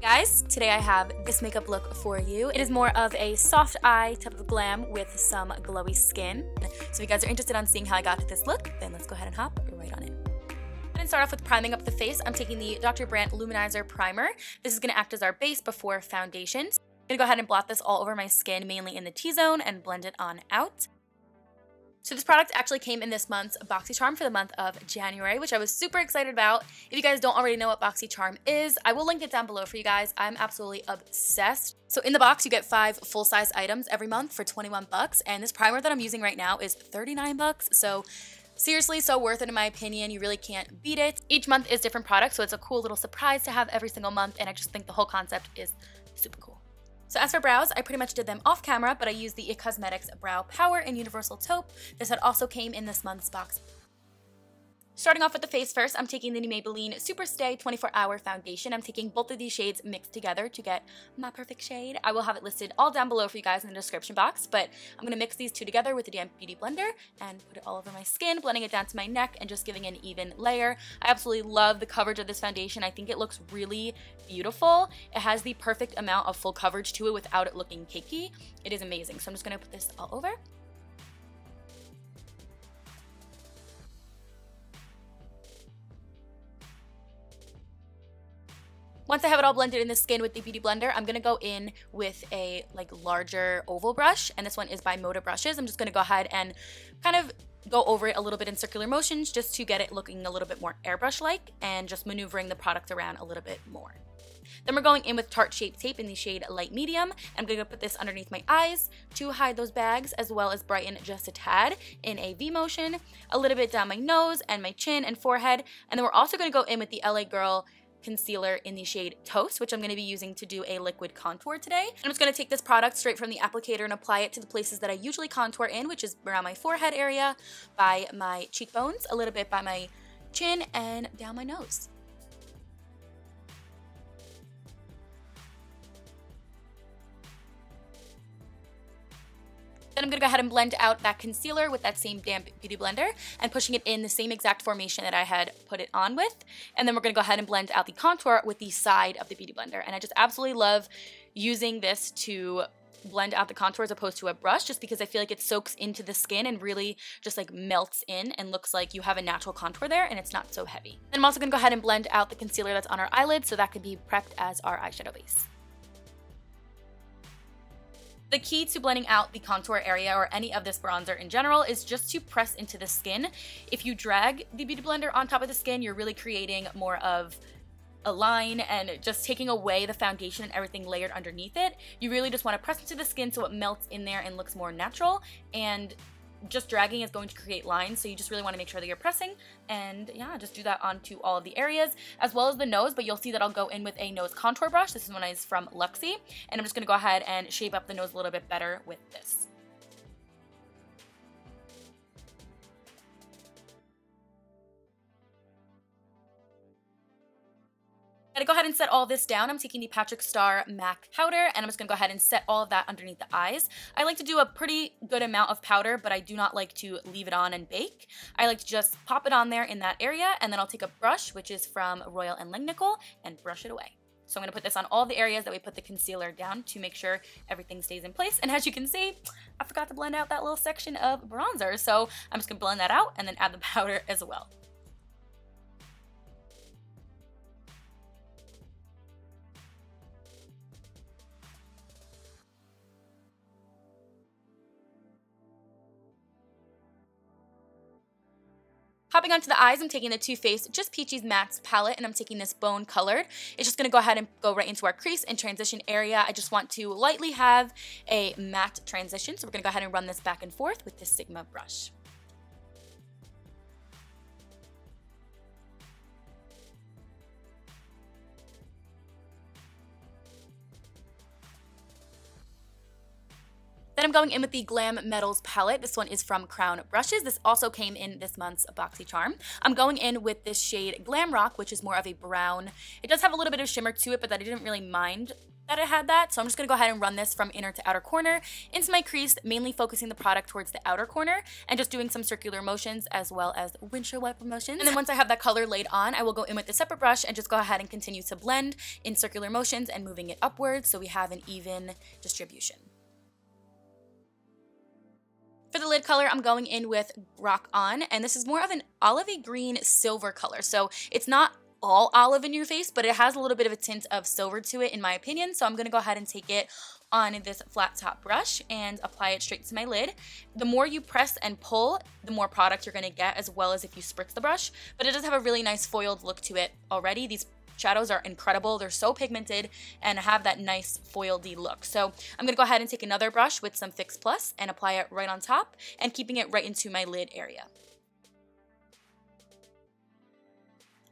Guys, today I have this makeup look for you. It is more of a soft eye type of glam with some glowy skin. So if you guys are interested on seeing how I got to this look, then let's go ahead and hop right on in. I'm going to start off with priming up the face. I'm taking the Dr. Brandt Luminizer Primer. This is going to act as our base before foundation. I'm going to go ahead and blot this all over my skin, mainly in the T-zone, and blend it on out. So this product actually came in this month's BoxyCharm for the month of January, which I was super excited about. If you guys don't already know what BoxyCharm is, I will link it down below for you guys. I'm absolutely obsessed. So in the box, you get 5 full-size items every month for 21 bucks, and this primer that I'm using right now is 39 bucks. So seriously, so worth it in my opinion. You really can't beat it. Each month is different products, so it's a cool little surprise to have every single month, and I just think the whole concept is super cool. So as for brows, I pretty much did them off camera, but I used the IT Cosmetics Brow Power in Universal Taupe. This had also came in this month's box. Starting off with the face first, I'm taking the Maybelline Super Stay 24-Hour Foundation. I'm taking both of these shades mixed together to get my perfect shade. I will have it listed all down below for you guys in the description box, but I'm going to mix these two together with the damn beauty blender and put it all over my skin, blending it down to my neck and just giving an even layer. I absolutely love the coverage of this foundation. I think it looks really beautiful. It has the perfect amount of full coverage to it without it looking cakey. It is amazing. So I'm just going to put this all over. Once I have it all blended in the skin with the Beauty Blender, I'm going to go in with a larger oval brush, and this one is by Moda Brushes. I'm just going to go ahead and kind of go over it a little bit in circular motions just to get it looking a little bit more airbrush-like and just maneuvering the product around a little bit more. Then we're going in with Tarte Shape Tape in the shade Light Medium. I'm going to put this underneath my eyes to hide those bags, as well as brighten just a tad in a V motion, a little bit down my nose and my chin and forehead. And then we're also going to go in with the LA Girl concealer in the shade Toast, which I'm going to be using to do a liquid contour today. I'm just going to take this product straight from the applicator and apply it to the places that I usually contour in, which is around my forehead area, by my cheekbones, a little bit by my chin, and down my nose. Then I'm going to go ahead and blend out that concealer with that same damp Beauty Blender and pushing it in the same exact formation that I had put it on with. And then we're going to go ahead and blend out the contour with the side of the Beauty Blender. And I just absolutely love using this to blend out the contour as opposed to a brush, just because I feel like it soaks into the skin and really just melts in and looks like you have a natural contour there and it's not so heavy. Then I'm also going to go ahead and blend out the concealer that's on our eyelids so that could be prepped as our eyeshadow base. The key to blending out the contour area or any of this bronzer in general is just to press into the skin. If you drag the Beauty Blender on top of the skin, you're really creating more of a line and just taking away the foundation and everything layered underneath it. You really just want to press into the skin so it melts in there and looks more natural, and just dragging is going to create lines, so you just really want to make sure that you're pressing, and yeah, just do that onto all of the areas as well as the nose. But you'll see that I'll go in with a nose contour brush. This one is from Luxie, and I'm just going to go ahead and shape up the nose a little bit better with this. To go ahead and set all this down, I'm taking the Patrick Star MAC powder, and I'm just going to go ahead and set all of that underneath the eyes. I like to do a pretty good amount of powder, but I do not like to leave it on and bake. I like to just pop it on there in that area, and then I'll take a brush, which is from Royal and Langnickel, and brush it away. So I'm going to put this on all the areas that we put the concealer down to make sure everything stays in place. And as you can see, I forgot to blend out that little section of bronzer, so I'm just going to blend that out and then add the powder as well. Hopping onto the eyes, I'm taking the Too Faced Just Peachy's Mattes palette, and I'm taking this Bone Colored. It's just going to go ahead and go right into our crease and transition area. I just want to lightly have a matte transition, so we're going to go ahead and run this back and forth with this Sigma brush. Then I'm going in with the Glam Metals palette. This one is from Crown Brushes. This also came in this month's BoxyCharm. I'm going in with this shade Glam Rock, which is more of a brown. It does have a little bit of shimmer to it, but that I didn't really mind that it had that. So I'm just going to go ahead and run this from inner to outer corner into my crease, mainly focusing the product towards the outer corner and just doing some circular motions as well as windshield wiper motions. And then once I have that color laid on, I will go in with a separate brush and just go ahead and continue to blend in circular motions and moving it upwards so we have an even distribution. For the lid color, I'm going in with Rock On, and this is more of an olivey green silver color. So it's not all olive in your face, but it has a little bit of a tint of silver to it in my opinion. So I'm going to go ahead and take it on this flat top brush and apply it straight to my lid. The more you press and pull, the more product you're going to get, as well as if you spritz the brush. But it does have a really nice foiled look to it already. These shadows are incredible. They're so pigmented and have that nice foiledy look. So I'm going to go ahead and take another brush with some Fix Plus and apply it right on top and keeping it right into my lid area.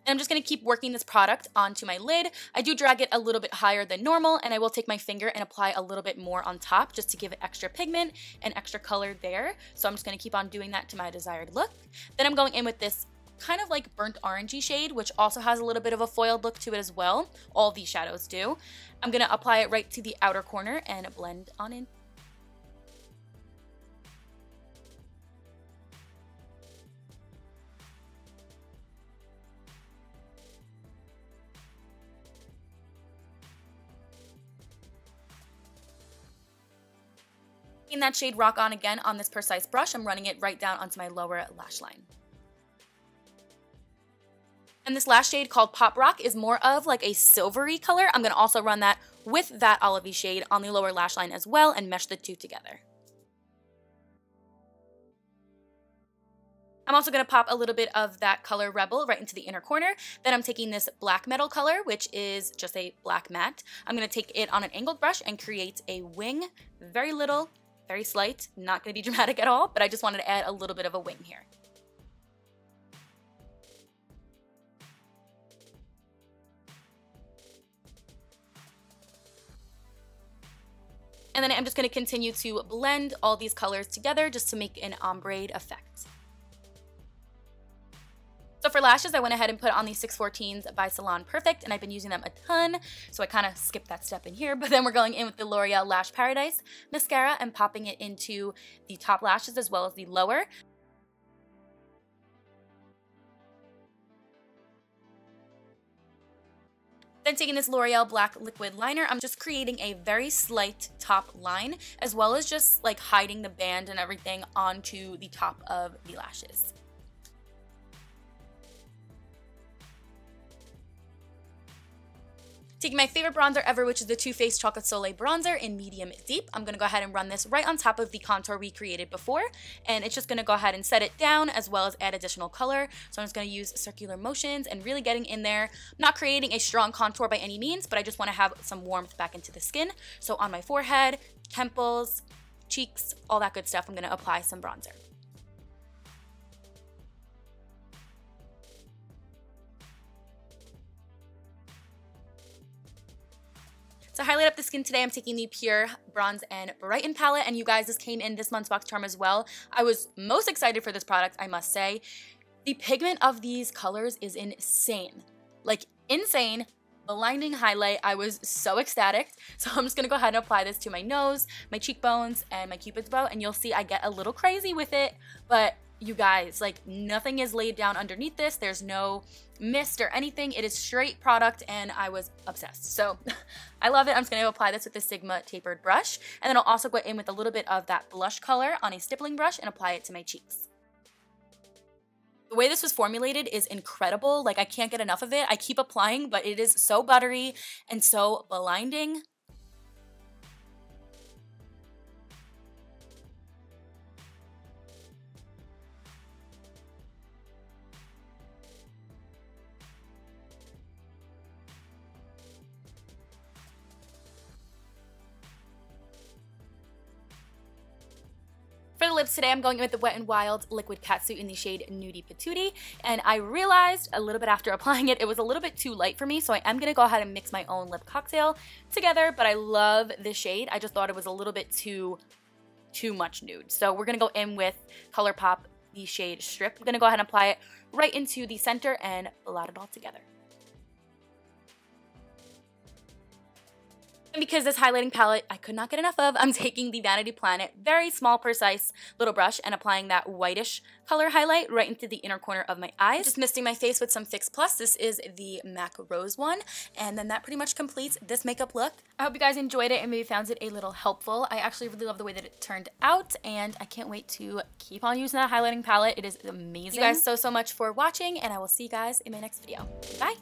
And I'm just going to keep working this product onto my lid. I do drag it a little bit higher than normal, and I will take my finger and apply a little bit more on top just to give it extra pigment and extra color there. So I'm just going to keep on doing that to my desired look. Then I'm going in with this kind of like burnt orangey shade, which also has a little bit of a foiled look to it as well. All these shadows do. I'm going to apply it right to the outer corner and blend on in. In that shade Rock On again on this precise brush, I'm running it right down onto my lower lash line. And this last shade called Pop Rock is more of like a silvery color. I'm going to also run that with that olivey shade on the lower lash line as well and mesh the two together. I'm also going to pop a little bit of that color Rebel right into the inner corner. Then I'm taking this black metal color, which is just a black matte. I'm going to take it on an angled brush and create a wing, very little, very slight, not going to be dramatic at all, but I just wanted to add a little bit of a wing here. And then I'm just going to continue to blend all these colors together just to make an ombre effect. So for lashes, I went ahead and put on these 614s by Salon Perfect, and I've been using them a ton, so I kind of skipped that step in here. But then we're going in with the Loreal Lash Paradise mascara and popping it into the top lashes as well as the lower. Then taking this L'Oreal Black Liquid Liner, I'm just creating a very slight top line, as well as just like hiding the band and everything onto the top of the lashes. Taking my favorite bronzer ever, which is the Too Faced Chocolate Soleil Bronzer in Medium Deep. I'm going to go ahead and run this right on top of the contour we created before, and it's just going to go ahead and set it down as well as add additional color. So I'm just going to use circular motions and really getting in there. I'm not creating a strong contour by any means, but I just want to have some warmth back into the skin. So on my forehead, temples, cheeks, all that good stuff, I'm going to apply some bronzer. To highlight up the skin today, I'm taking the Pure Bronze and Brighten palette, and you guys, this came in this month's box charm as well. I was most excited for this product, I must say. The pigment of these colors is insane. Like, insane. Blinding highlight. I was so ecstatic. So I'm just going to go ahead and apply this to my nose, my cheekbones, and my cupid's bow, and you'll see I get a little crazy with it, but you guys, like, nothing is laid down underneath this. There's no mist or anything. It is straight product, and I was obsessed. So I love it. I'm just going to apply this with the Sigma tapered brush, and then I'll also go in with a little bit of that blush color on a stippling brush and apply it to my cheeks. The way this was formulated is incredible. Like, I can't get enough of it. I keep applying, but it is so buttery and so blinding. For the lips today, I'm going with the Wet n Wild Liquid Catsuit in the shade Nudie Patootie, and I realized a little bit after applying it, it was a little bit too light for me, so I am going to go ahead and mix my own lip cocktail together, but I love this shade. I just thought it was a little bit too much nude. So we're going to go in with ColourPop, the shade Strip. I'm going to go ahead and apply it right into the center and blot it all together. And because this highlighting palette I could not get enough of, I'm taking the Vanity Planet very small, precise little brush and applying that whitish color highlight right into the inner corner of my eyes. Just misting my face with some Fix Plus. This is the MAC Rose one. And then that pretty much completes this makeup look. I hope you guys enjoyed it and maybe found it a little helpful. I actually really love the way that it turned out, and I can't wait to keep on using that highlighting palette. It is amazing. Thank you guys so much for watching, and I will see you guys in my next video. Bye!